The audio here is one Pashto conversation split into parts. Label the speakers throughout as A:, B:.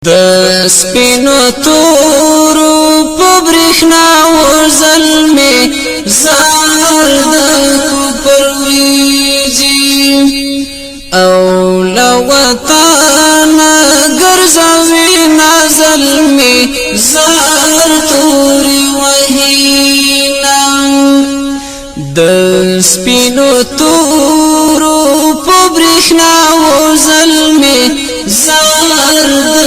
A: د سپینو تورو په برېښنا وزلمې زار د کفر وریځي او له وطنه ګرځوي نازلمې زار تورې وهینا د سپینو تورو په برېښنا وزلمې زار د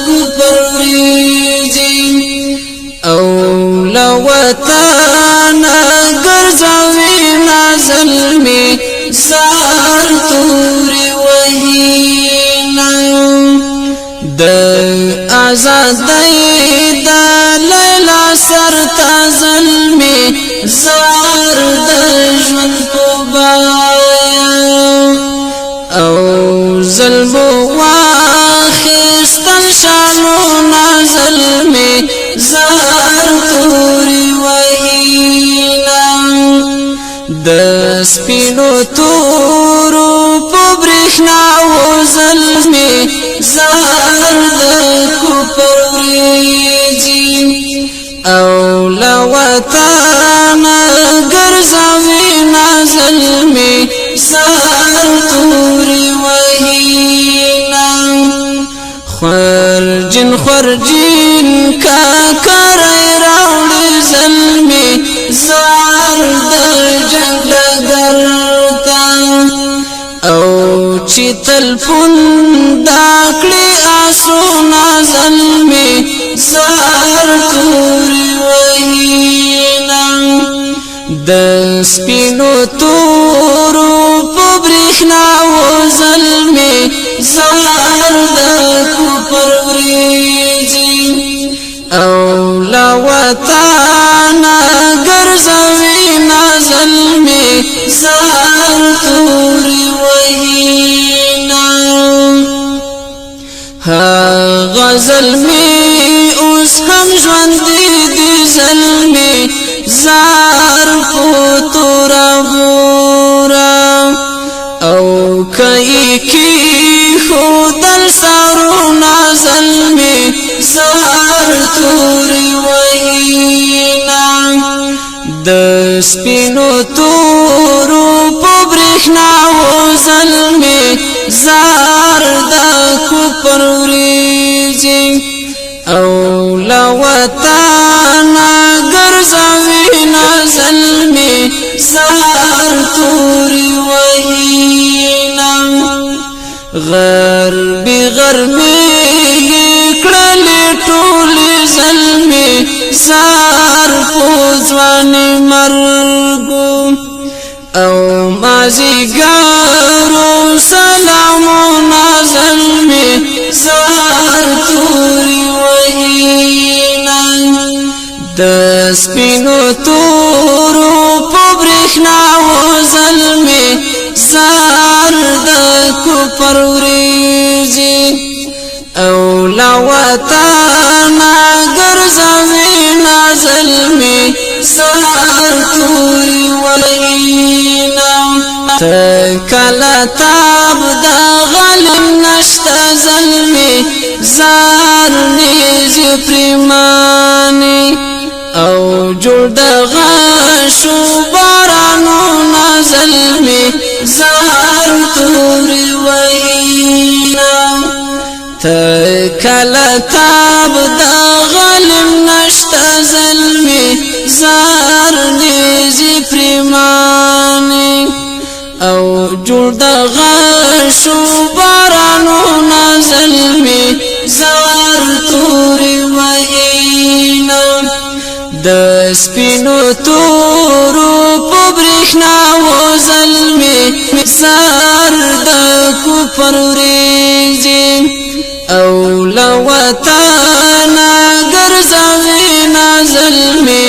A: کفر وریځي او له وطنه ګرځوي نازلمې زار تورې وهینا د آزادۍ د لیلا سر ته زلمې زار د ژوند په بیه او ظلم واخستل شانو نازلمې زار تورې وهینا د سپینو تورو په برېښنا وزلمې زار د کفر وریځي او له وطنه ګرځوي نازلمې زار تورې وهینا خورجین خورجین کاکری راوړي زلمې زار د جنګ ډګر ته او چې تلفون دا کړي آسونه زلمې زار تورې وهینا د سپینو تورو په برېښنا وزلمې زار د کفر وریځي او له وطنه ګرځوي نازلمې زار تورې وهینا هغه زلمې اوس هم ژوندي دي زلمې زار په توره بوره او کئی کی خودل سارونه زلمې زار تورې وهینا د سپینو تورو په برېښنا وزلمې زار د کفر وریځي او له وطنه ګرځوي نازلمې زار تورې وهینا غربي غربي کړلې ټولې زلمې زار په ځوانۍ مرګو او مازیګرو سلامونه زلمې زار تورې وهینا د سپینو تورو په برېښنا وزلمې زار د کفر وریځي او له وطنه ګرځوي نازلمې زار تورې وهینا ته کله تاب د غلم نشته زلمې زار نیزې پریمانې او جوړ د غشو بارانونه زلمې زار تورې وهینا ته کله تاب د غلم نشته زلمې زار نیزې پریمانې او جوړ د غشو بارانونه زلمې زار تورې وهینا د سپینو تورو په برېښنا وزلمې زار د کفر وریځي او له وطنه ګرځوي نازلمې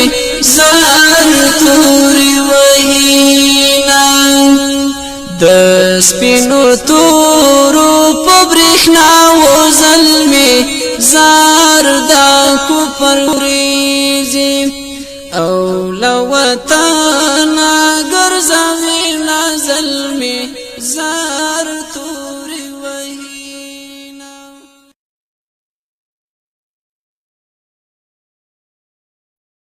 A: زار تورې وهینا د سپینو تورو په برېښنا وزلمې زار د کفر وریځي او له وطنه